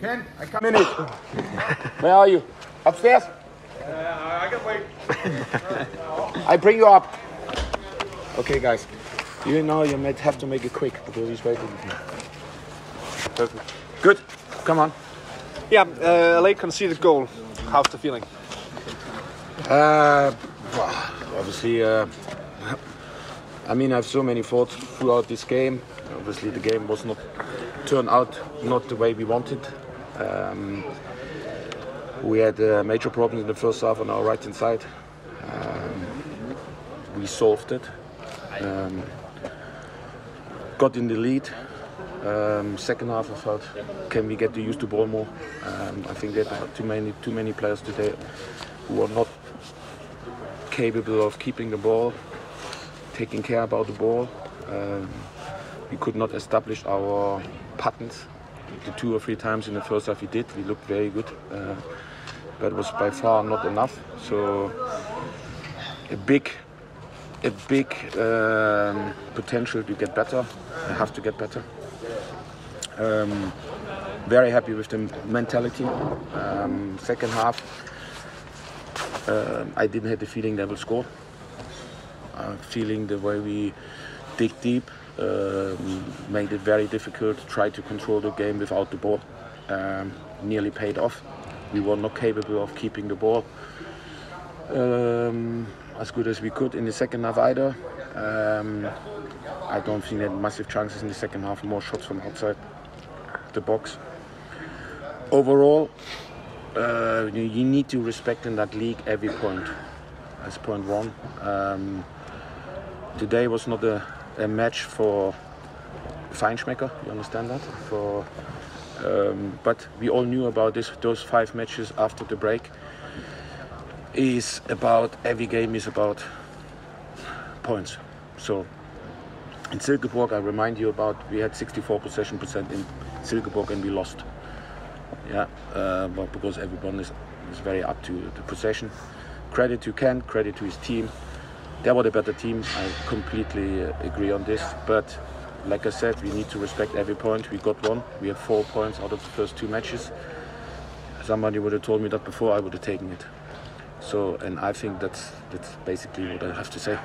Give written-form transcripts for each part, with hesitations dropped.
Ken, I come in it. Where are you? Upstairs? I can wait. I bring you up. Okay, guys. You know you might have to make it quick because he's waiting. Perfect. Good. Come on. Yeah, late conceded goal. How's the feeling? Well, obviously, I mean, I have so many thoughts throughout this game. Obviously, the game was not turned out not the way we wanted. We had major problems in the first half on our right-hand side. We solved it. Got in the lead. Second half, I thought, can we get to use the ball more? I think they had too many players today who are not capable of keeping the ball, taking care about the ball. We could not establish our patterns. The 2 or 3 times in the first half we did. We looked very good, but it was by far not enough. So a big potential to get better. I have to get better. Very happy with the mentality. Second half, I didn't have the feeling they will score. Feeling the way we dig deep made it very difficult to try to control the game without the ball. Nearly paid off. We were not capable of keeping the ball as good as we could in the second half either. I don't think they had massive chances in the second half, more shots from outside the box. Overall, you need to respect in that league every point. That's point 1. Today was not a match for feinschmeckere, you understand that? But we all knew about those 5 matches after the break. Every game is about points. So in Silkeborg, I remind you about, we had 64% possession in Silkeborg and we lost. Yeah, but because everyone is very up to the possession. Credit to Ken, credit to his team. They were the better team. I completely agree on this. But like I said, we need to respect every point. We got 1. We have 4 points out of the first 2 matches. Somebody would have told me that before, I would have taken it. So, and I think that's basically what I have to say.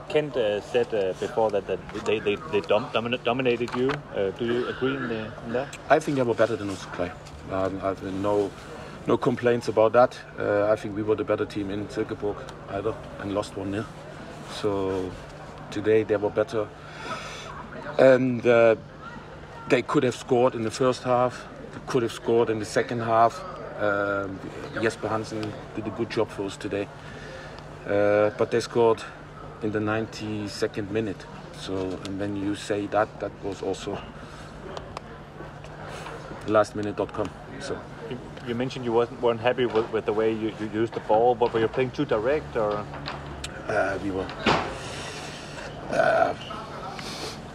Kent said before that they dominated you. Do you agree in that? I think they were better than us to play. I've no complaints about that. I think we were the better team in Silkeborg either and lost 1-0. So today they were better. And they could have scored in the first half. They could have scored in the second half. Jesper Hansen did a good job for us today. But they scored in the 92nd minute. So, and when you say that was also lastminute.com. So you mentioned you weren't happy with the way you used the ball, but were you playing too direct or? We were.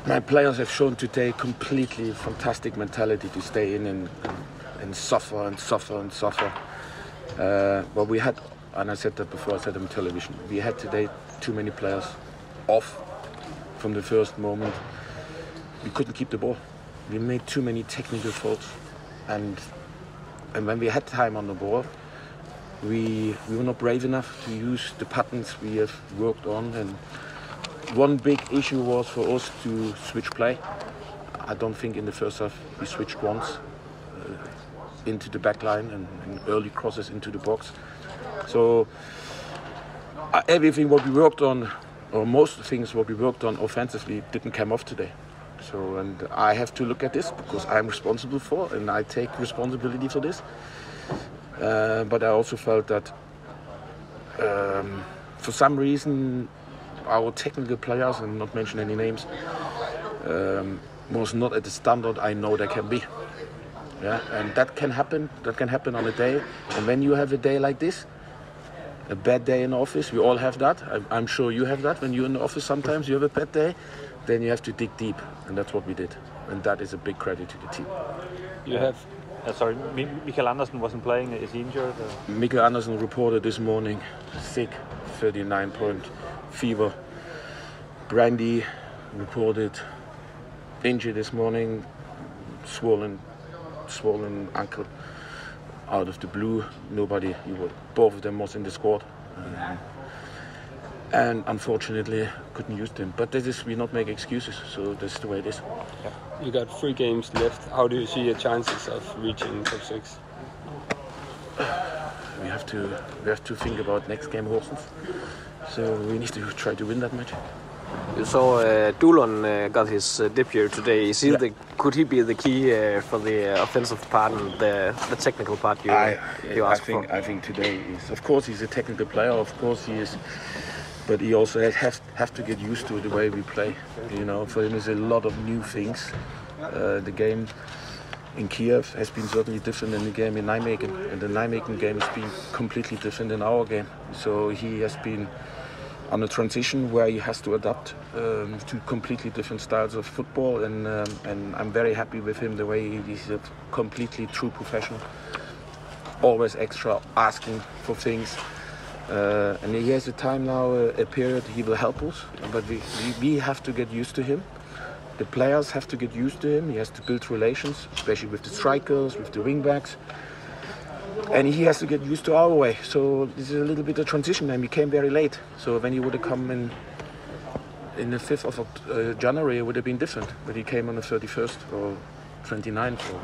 My players have shown today completely fantastic mentality to stay in and suffer and suffer and suffer. But we had, and I said that before, I said on television, we had today too many players off from the first moment. We couldn't keep the ball. We made too many technical faults, and when we had time on the ball, we were not brave enough to use the patterns we have worked on. And one big issue was for us to switch play. I don't think in the first half we switched once into the back line and early crosses into the box. So everything what we worked on, or most things what we worked on offensively, didn't come off today. So, and I have to look at this because I'm responsible for, and I take responsibility for this. But I also felt that for some reason our technical players, and not mention any names, was not at the standard I know they can be. Yeah, and that can happen. That can happen on a day. And when you have a day like this, a bad day in the office, we all have that. I'm sure you have that. When you're in the office, sometimes you have a bad day. Then you have to dig deep, and that's what we did. And that is a big credit to the team. You have, sorry, Michael Andersen wasn't playing. Is he injured? Michael Andersen reported this morning sick, 39-point fever. Brandy reported injured this morning, swollen swollen ankle out of the blue. Both of them was in the squad. And unfortunately couldn't use them. But we not make excuses, so that's the way it is. You got 3 games left. How do you see your chances of reaching top 6? We have to think about next game, Årets. So we need to try to win that match. You saw Dulon got his debut today. Could he be the key for the offensive part and the technical part you asked for? I think today is, of course, he's a technical player. Of course he is, but he also has to get used to the way we play. You know, for him, there's a lot of new things. The game in Kiev has been certainly different than the game in Nijmegen, and the Nijmegen game has been completely different than our game. So he has been on a transition where he has to adapt to completely different styles of football, and I'm very happy with him, the way he's a completely true professional, always extra, asking for things, and he has a time now, a period he will help us, but we have to get used to him. The players have to get used to him. He has to build relations, especially with the strikers, with the wingbacks. And he has to get used to our way. So this is a little bit of transition, and we came very late. So when he would have come in the 5th of January, it would have been different. But he came on the 31st or 29th or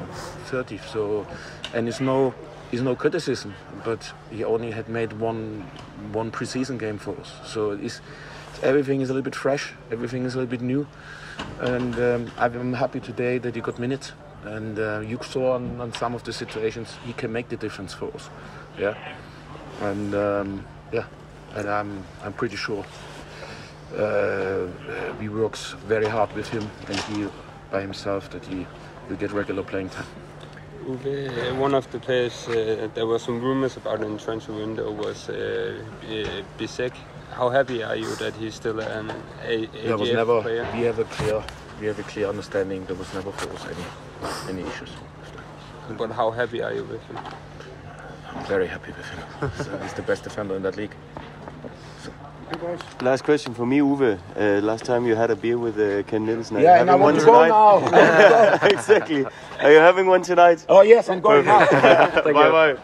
30th. So, and it's no criticism, but he only had made one pre-season game for us. So everything is a little bit fresh. Everything is a little bit new. And I'm happy today that he got minutes. And you saw on some of the situations he can make the difference for us, and I'm pretty sure we works very hard with him, and he by himself that he will get regular playing time. Uwe, one of the players there were some rumors about in the transfer window was Bisek. How happy are you that he's still an AGF player? We have a clear understanding. There was never for us any issues. But how happy are you with him? I'm very happy with him. So he's the best defender in that league. So. Last question for me, Uwe. Last time you had a beer with Ken Nielsen. Yeah, and I want to go now. Exactly. Are you having one tonight? Oh yes, I'm going now. Bye bye.